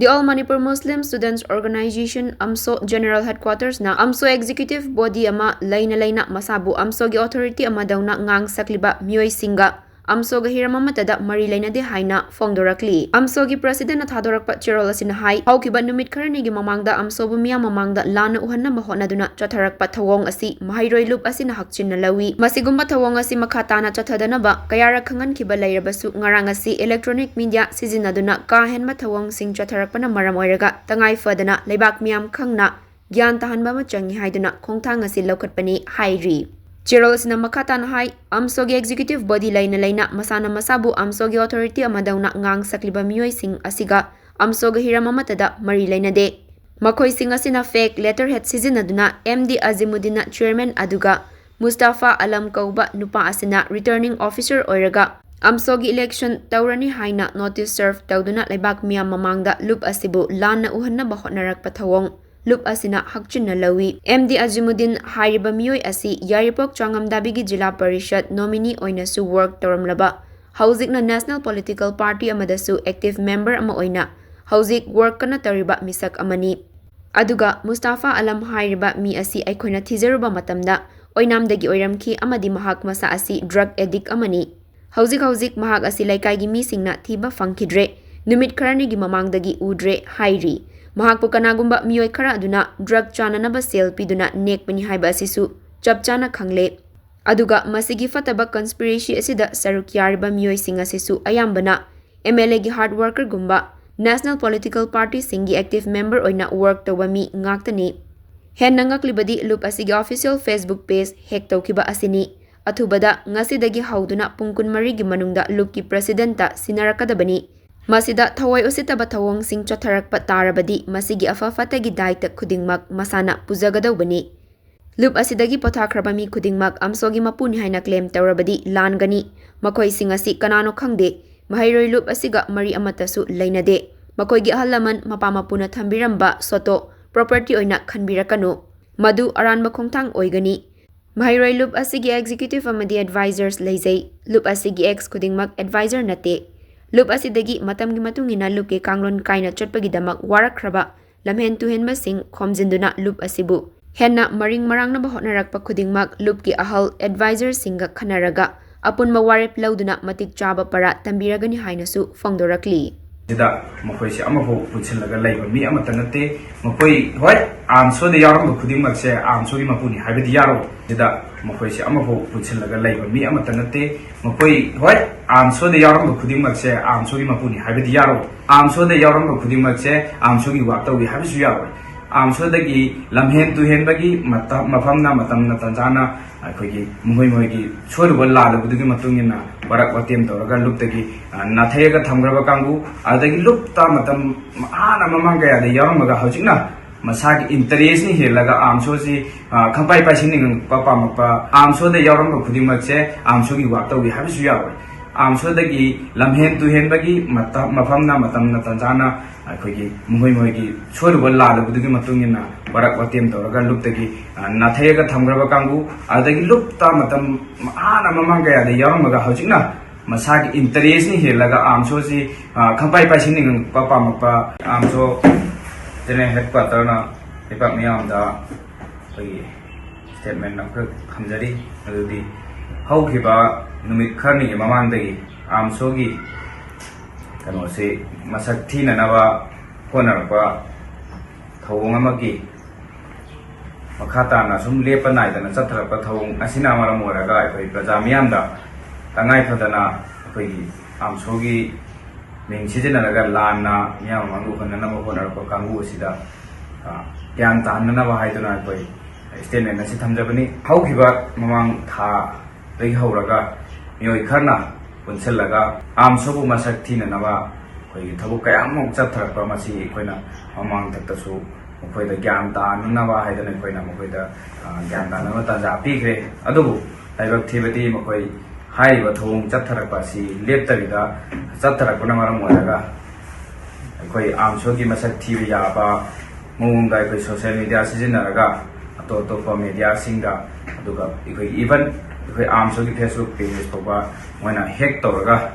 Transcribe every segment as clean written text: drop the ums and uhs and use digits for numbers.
The All Manipur Muslim Students Organization AMSO General Headquarters na AMSO Executive Body ama laina masabu AMSO gi authority ama dauna ngang sakliba miyoi singa AMSO ga hirama matada mari laina de haina fongdorakli AMSO gi president na thadorakpa chirol asina hai haukiba numit kharani gi mamangda AMSO bu miya mamangda lana uhanna mahona duna chatharakpa thawong asi mahairoi lup asina hakchin na lawi masigumba thawong asi makhatana chathadana ba kayara khangan kiba lairabasu ngarang asi electronic media sizinaduna ka henma thawong sing chatharakpana maram oiraga tangai fadana leibak miyam khangna gyan tahanba ma changi haiduna khongthang asi lokhatpani hairi Chirol sina makatan hai AMSO gi executive body laina masana masabu AMSO gi authority amadauna ngang sakliba miyoi sing asiga AMSO ga hirama matada mari laina de makhoi sing asina fake letterhead sizinaduna MD Azimuddin chairman aduga Mustafa Alam kauba nupa asina returning officer oiraga AMSO gi election tawrani haina notice serve tawduna leibak miyam mamangda loop asibu lana uhanna bahotnarak pathawong Lup asina hakchin na lawi MD Azimuddin hariba miyoi asi Yaripok Changamdabigi Jila Parishad nominee oina su work tawramlaba hauzik na National Political Party amadasu active member ama oina hauzik work kana tariba misak amani aduga Mustafa Alam hariba mi asi aikhoina thijaruba matamda oinamdagi oiramki amadi mahak masa asi drug addict amani hauzik mahak asi laikai gi mi singna thiba fangkidre numit kharani gi mamangdagi udre hairi Mahakpu kanagumba miyoi khara aduna drug chananaba sel piduna nekpani haiba asisu chapchana khangle aduga masigi fataba conspiracy asida saruk yariba miyoi singa asisu ayambana MLA gi hard worker gumba National Political Party singi active member oina work toba mi ngaktani henna ngaklibadi loop asigi official Facebook page hack tawkiba asini athubada ngasidagi hauduna pungkun mari gi manungda loop ki presidenta sinarakadabani Masida thawai usitaba thawong sing chatharakpa tarabadi masigi afafatagi daita khudingmak masana pujagadawbani Loop asidagi pothakraba mi khudingmak AMSO gi mapuni haina claim tawrabadi langani makhoi sing asi kanano khangde mahairoi loop asiga mari amatasu leinade makhoi gi ahalaman mapamapuna thambiramba soto property oina khanbirakanu madu aranba khongthang oigani mahairoi loop asigi executive amadi advisors leijai loop asigi ex khudingmak advisor nate Loop asidagi matamgi matungina loop ke kanglon kaina chotpagidamak warakhraba lamhen tuhenba sing khomjinduna loop asibu henna maring marangna bahotnarakpa khudingmak loop ki ahal advisor singa khanaraga apunma warep lauduna matik chaba para tambiragani hainasu fongdorakli Sida makhoi se amafo putsilaga laiba mi amata nate makhoi hoi AMSO de yaram khudingmak se AMSO gi mapuni haibidi yaro sida makhoi se amafo putsilaga laiba mi amata nate makhoi hoi AMSO de yaram khudingmak se AMSO gi mapuni haibidi yaro AMSO de yaram khudingmak se AMSO gi wakta wi haibisu yaro AMSO dagi lamhen tuhen bagi mafamna matamna tanjana akhoi mohoi gi choruba lalabudugi matungina barak watem tawraga loop dagi nathayega thamgraba kangu adagi loop ta matam ana mamanga ya de yaramaga hojikna masagi interest ni helaga AMSO si khampai paising papa makpa AMSO de yaramga khudingmak se AMSO gi wakta wi habisu yawa AMSO dagi lamhen tuhen bagi mafamna matamna tanjana akhoi mohoi gi choruba lalabudugi matungina barak watem tawraga loop dagi nathayega thamgraba kangu adagi loop ta matam ana mamanga ya de yaramaga hojikna masagi interest ni helaga AMSO si khampai paising papa makpa AMSO General Headquarters na ipak miyamda koi statement na khamjari adudi haukiba numit kharni mamangdagi AMSO gi kano se masak thina nawa konarpa thawong amagi makhata na sum lepa naidana chatharapa thawong asina maram oraga koi praja miyamda tangai phadana koi AMSO gi Ming sizinaraga lana miyam mangu khanana mo konarpa kangu asida gyan tahanna ba haiduna koi statement na si thamjabani haukiba mamang tha dai hauraga miyoi kharna punsellaga AMSO bu masak thina nawa koi thabu kayam chatharpa masi koina mamang taktasu mokoida gyan tahanna ba haidana koina mokoida gyan tahanna tanja pigre adubu laibak thibati mokoi hai ba thong chatharakpa si leptarida chatharakpana maram oraga koi AMSO gi masak thibi yaba mongda koi social media sizinaraga ato media singa aduga koi even koi AMSO gi Facebook page poba moina hack toraga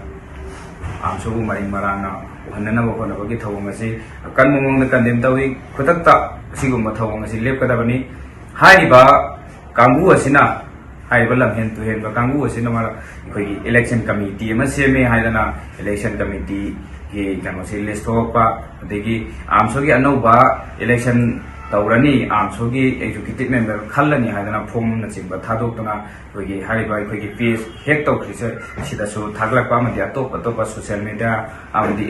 AMSO bu maring maranga uhannanaba honabagi thawang asi kanba mawngda condemn tawi khutakta sigumba thawang asi lepkadabani hariba kanggu asina hariba lamhen tuhenba kanggu asina mara khoi election committee ama seme haidana election committee ki kano si list thokpa adegi amsogi anauba election taurani amsogi executive member khallani haidana form na chingba thadokna khoi hariba khoi page hack tawkhrise sidasu thaglakpa amadi atop social media amadi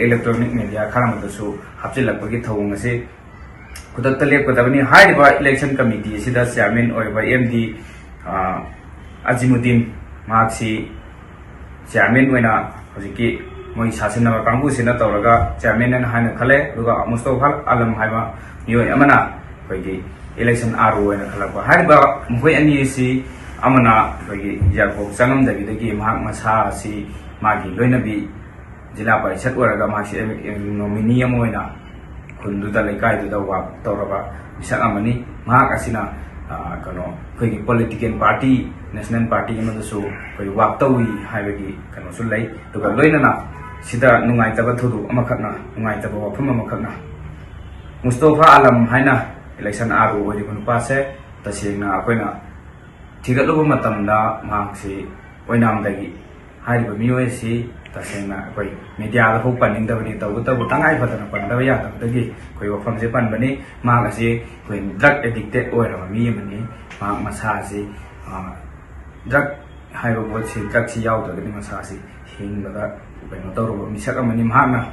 electronic media kharamadasu hapchilakpagi thawang ase kudakta lepkadabani hariba election committee sida chairman oiba MD Azimuddin maksi chairman wena hojiki moi sasinaba kangbu sina tawraga chairman an hana khale duga Mustafa Alam haiba miyoi amana khoi election aro wena khalakwa hariba moi ani si amana khoi yakok changam dagi mahak masa si magi loinabi jila parishad waraga maksi nominee amoina kunduda lekai duda wak tawraba bisa amani mahak asina kano khoi political party national party amadasu khoi wak tawi haibagi kano sulai duga loinana sida nungai taba thudu amakhatna nungai taba wafum amakhatna Mustafa Alam haina election aru odi kun pase tasingna akoina thigatluba matamda mahaksi oinam dagi hariba miyoi si tasingna koi media da hok paning dabani tabu tangai fatana pandaba ya tabdagi koi wafam se panbani mahakasi koi drug addicted oira mi mani mahak masasi drug haiba botsi drug si yaw dagani masasi hingbaga kano tawruba misak amani mahakna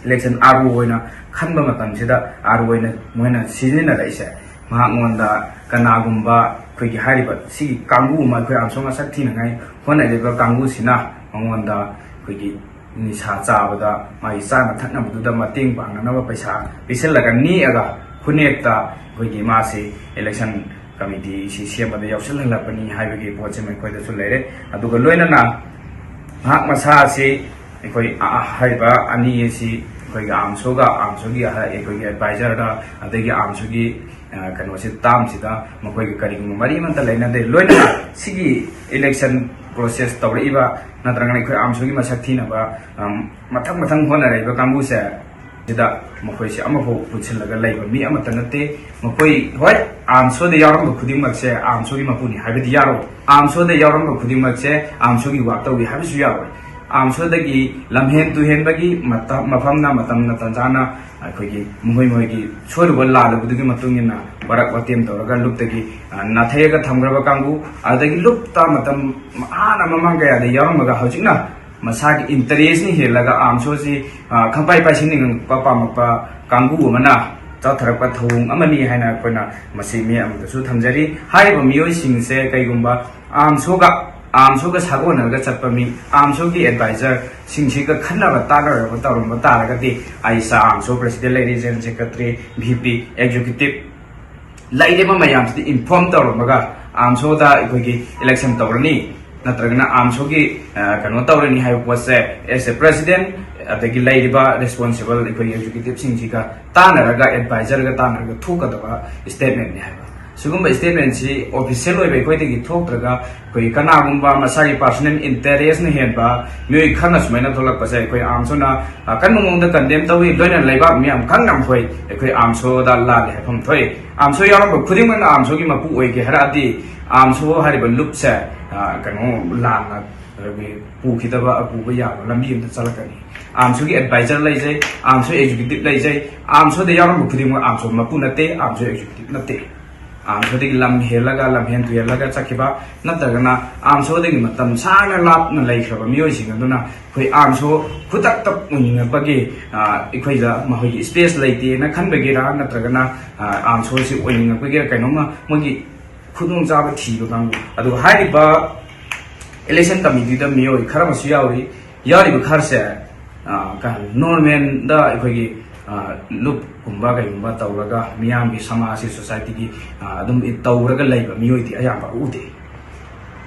election aru oina khanba matamsida aru oina moina season da ise mahak ngonda kanagumba khoi hariba si kanggu ma khoi amsonga sakthi nangai hona leba kanggu sina mangonda khoi nisa chabada mai sana thakna buda mating pangnaba paisa piselaga ni aga khunekta khoi masi election committee si siamada yausalala pani haibagi poche mai khoi da sulere aduga loina na mahak masa si khoi haiba ani si khoi amsogi khoi advisor da adagi amsogi kano si tam sida makhoi kari mari man ta laina de loina sigi election process tawriba natrangani khoi amsogi masakthi na ba mathang hona raiba kambu se sida makhoi si amapho puchilaga laiba mi amata nate makhoi hoi amso de yaram khuding makse amsogi mapuni habidi yaro amso de yaram khuding makse amsogi waktawi habisu yaro amsodagi lamhen tuhen bagi mafamna matamna tanjana akhoi mohoi choruba lalabudagi matungina barak watem toraga luptagi nathayega thamgraba kangu adagi lupta matam ana mamanga ya de yaramaga hojikna masagi interest ni helaga amsosi khampai paising papa mapa kangu mana tatharakpa thong amani haina koina masimi amdasu thamjari haiba miyoi singse kaigumba amsoga sagonaga chapami amsogi advisor singsiga khannaga tagaraba tarumba taragati aisa amso president ladies and secretary VP executive laideba mayamsi inform tarumaga amsoda ikogi election tawrani natragana amsogi kano tawrani haipose as a president adagi laideba responsible ikogi executive singsiga tanaraga advisor ga tanaraga thukadaba statement ni haiba sugumba statement si official oi bai koidagi thoktraga koi kanagumba masagi personal interest ne henba mei khana sumaina tholak pasai koi amsona kanmongda condemn tawi loina laiba mi am khangnam hoi koi amso da la le pham thoi amso yaram khuding man amso gi mapu oi ge harati amso hariba lupse kano la na pu khidaba apu ba ya lambi am chalakani amso gi advisor lai jai amso executive lai jai amso de yaram khuding man amso mapu nate amso executive nate amsodegi lam helaga lam hen tu helaga chakiba natragana amsodegi matam sana lap na laikhraba miyoi singaduna khoi amso khutak tap uninga bagi ikhoi da mahoi space laite na khanbagi ra natragana amso si uninga bagi kainoma mogi khudung jaba thiba kang adu hariba election committee da miyoi kharamasu yauri yari kharse ka norman da ikhoi look kumba kayumba tawraga miyamgi samasi society ki adum tawraga laiba miyoiti ayamba ude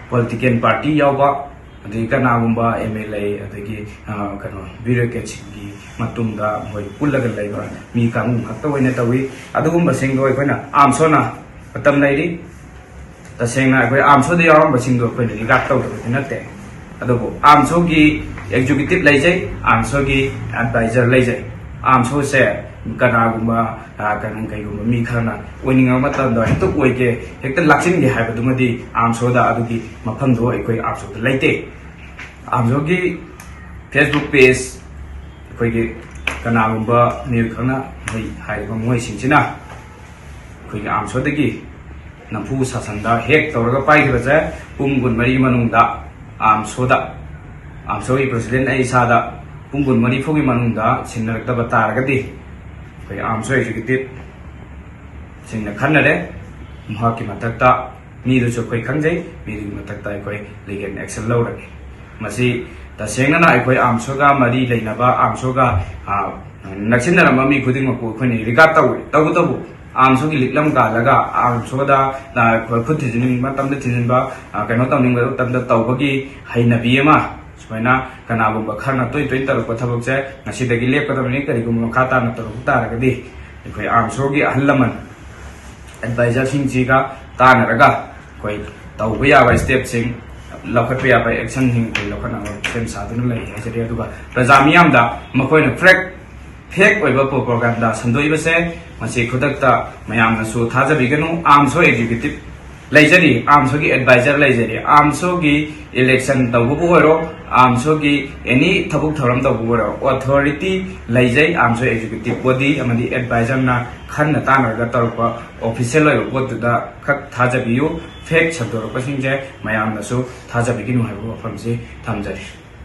political party yawba adagi kanagumba MLA adagi kano bureaucracy gi matungda moi pullaga laiba mi kamu hakta oina tawi adugumba singdo aikoina amsona patam lairi tasengna akoi amso de yaram basingdo aikoina rigak tawda natte ꯑꯗꯨꯕꯨ ꯑꯥꯝꯁꯣꯒꯤ executive ꯂꯩꯖꯩ ꯑꯥꯝꯁꯣꯒꯤ adviser ꯂꯩꯖꯩ ꯑꯥꯝꯁꯣꯁꯦ ꯀꯅꯥꯒꯨꯝꯕ ꯀꯩꯒꯨꯝꯕ ꯃꯤ ꯈꯔꯅ ꯑꯣꯏꯅꯤꯡꯉꯕ ꯃꯇꯝꯗ ꯍꯦꯛꯇ ꯑꯣꯏꯒꯦ ꯍꯦꯛꯇ ꯂꯥꯛꯁꯤꯟꯒꯦ ꯍꯥꯏꯕꯗꯨꯃꯗꯤ ꯑꯥꯝꯁꯣꯗ ꯑꯗꯨꯒꯤ ꯃꯐꯝꯗꯣ ꯑꯩꯈꯣꯏ ꯑꯥꯝꯁꯣꯗ ꯂꯩꯇꯦ ꯑꯥꯝꯁꯣꯒꯤ ꯐꯦꯁꯕꯨꯛ ꯄꯦꯖ ꯑꯩꯈꯣꯏꯒꯤ ꯀꯅꯥꯒꯨꯝꯕ ꯃꯤꯑꯣꯏ ꯈꯔꯅ ꯃꯣꯏ ꯍꯥꯏꯔꯤꯕ ꯃꯣꯏꯁꯤꯡꯁꯤꯅ ꯑꯩꯈꯣꯏꯒꯤ ꯑꯥꯝꯁꯣꯗꯒꯤ ꯅꯝꯐꯨ ꯁꯥꯁꯟꯗ ꯍꯦꯛ ꯇꯧꯔꯒ ꯄꯥꯏꯈꯤꯕꯁꯦ ꯄꯨꯡ 24 ꯃꯅꯨꯡꯗ ꯑꯥꯝꯁꯣꯒꯤ ꯄ꯭ꯔꯁꯤꯗꯦꯟ ꯑꯩ ꯏꯁꯥꯗ ꯄꯨꯡ 24 ꯐꯥꯎꯒꯤ ꯃꯅꯨꯡꯗ ꯁꯤꯟꯅꯔꯛꯇꯕ ꯇꯥꯔꯒꯗꯤ ꯑꯩꯈꯣꯏ ꯑꯥꯝꯁꯣ ꯑꯦꯛꯖꯤꯀ꯭ꯌꯨꯇꯤꯕ ꯁꯤꯡꯅ ꯈꯟꯅꯔꯦ ꯃꯍꯥꯛꯀꯤ ꯃꯊꯛꯇ ꯃꯤꯗꯨꯁꯨ ꯑꯩꯈꯣꯏ ꯈꯪꯖꯩ ꯃꯤꯗꯨꯒꯤ ꯃꯊꯛꯇ ꯑꯩꯈꯣꯏ ꯂꯤꯒꯦꯜ ꯑꯦꯛꯁꯟ ꯂꯧꯔꯒꯦ ꯃꯁꯤ ꯇꯁꯦꯡꯅ ꯑꯩꯈꯣꯏ ꯑꯥꯝꯁꯣꯒ ꯃꯔꯤ ꯂꯩꯅꯕ ꯑꯥꯝꯁꯣꯒ ꯅꯛꯁꯤꯟꯅꯔꯝꯕ ꯃꯤ ꯈꯨꯗꯤꯡꯃꯛꯄꯨ ꯑꯩꯈꯣꯏꯅ ꯔꯤꯒꯥꯔꯗ ꯇꯧꯏ ꯇꯧꯕꯇꯕꯨ ꯑꯥꯝꯁꯣꯒꯤ ꯂꯤꯛꯂꯝ ꯀꯥꯜꯂꯒ ꯑꯥꯝꯁꯣꯗ ꯈꯨꯠ ꯊꯤꯟꯖꯤꯟꯅꯤꯡꯕ ꯃꯇꯝꯗ ꯊꯤꯟꯖꯤꯟꯕ ꯀꯩꯅꯣ ꯇꯧꯅꯤꯡꯕ ꯃꯇꯝꯗ ꯇꯧꯕꯒꯤ ꯍꯩꯅꯕꯤ ꯑꯃ ꯁꯨꯃꯥꯏꯅ ꯀꯅꯥꯒꯨꯝꯕ ꯈꯔꯅ ꯇꯣꯏ ꯇꯧꯔꯛꯄ ꯊꯕꯛꯁꯦ ꯉꯁꯤꯗꯒꯤ ꯂꯦꯞꯀꯗꯕꯅꯤ ꯀꯔꯤꯒꯨꯝꯕ ꯃꯈꯥ ꯇꯥꯅ ꯇꯧꯔꯛꯄ ꯇꯥꯔꯒꯗꯤ ꯑꯩꯈꯣꯏ ꯑꯥꯝꯁꯣꯒꯤ ꯑꯍꯜ ꯂꯃꯟ ꯑꯦꯗꯚꯥꯏꯖꯔꯁꯤꯡꯁꯤꯒ ꯇꯥꯟꯅꯔꯒ ꯑꯩꯈꯣꯏ ꯇꯧꯕ ꯌꯥꯕ ꯁ꯭ꯇꯦꯞꯁꯤꯡ ꯂꯧꯈꯠꯄ ꯌꯥꯕ ꯑꯦꯛꯁꯟꯁꯤꯡ ꯑꯩꯈꯣꯏ ꯂꯧꯈꯠꯅꯕ ꯁꯦꯝ ꯁꯥꯗꯨꯅ ꯂꯩ ꯍꯥꯏꯖꯔꯤ ꯑꯗꯨꯒ ꯄ꯭ꯔꯖꯥ ꯃꯤꯌꯥꯝꯗ ꯃꯈꯣꯏꯅ ꯐꯦꯛ ꯑꯣꯏꯕ ꯄ꯭ꯔꯣꯄꯥꯒꯥꯟꯗꯥ ꯁꯟꯗꯣꯛꯏꯕꯁꯦ ꯃꯁꯤ ꯈꯨꯗꯛꯇ ꯃꯌꯥꯝꯅꯁꯨ ꯊꯥꯖꯕꯤꯒꯅꯨ ꯑꯥꯝꯁꯣ ꯑꯦꯛꯖꯤꯀ꯭ꯌꯨꯇꯤꯕ ꯂꯩꯖꯔꯤ ꯑꯥꯝꯁꯣꯒꯤ ꯑꯦꯗꯚꯥꯏꯖꯔ ꯂꯩꯖꯔꯤ ꯑꯥꯝꯁꯣꯒꯤ ꯏꯂꯦꯛꯁꯟ ꯇꯧꯕꯕꯨ ꯑꯣꯏꯔꯣ ꯑꯥꯝꯁꯣꯒꯤ ꯑꯦꯅꯤ ꯊꯕꯛ ꯊꯧꯔꯝ ꯇꯧꯕꯕꯨ ꯑꯣꯏꯔꯣ ꯑꯣꯊꯣꯔꯤꯇꯤ ꯂꯩꯖꯩ ꯑꯥꯝꯁꯣ ꯑꯦꯛꯖꯤꯀ꯭ꯌꯨꯇꯤꯕ ꯕꯣꯗꯤ ꯑꯃꯗꯤ ꯑꯦꯗꯚꯥꯏꯖꯔꯅ ꯈꯟꯅ ꯇꯥꯟꯅꯔꯒ ꯇꯧꯔꯛꯄ ꯑꯣꯐꯤꯁꯤꯌꯦꯜ ꯑꯣꯏꯕ ꯄꯣꯠꯇꯨꯗ ꯈꯛ ꯊꯥꯖꯕꯤꯌꯨ ꯐꯦꯛ ꯁꯟꯗꯣꯔꯛꯄꯁꯤꯡꯁꯦ ꯃꯌꯥꯝꯅꯁꯨ ꯊꯥꯖꯕꯤꯒꯅꯨ ꯍꯥꯏꯕ ꯋꯥꯐꯝꯁꯤ ꯊꯝꯖꯔꯤ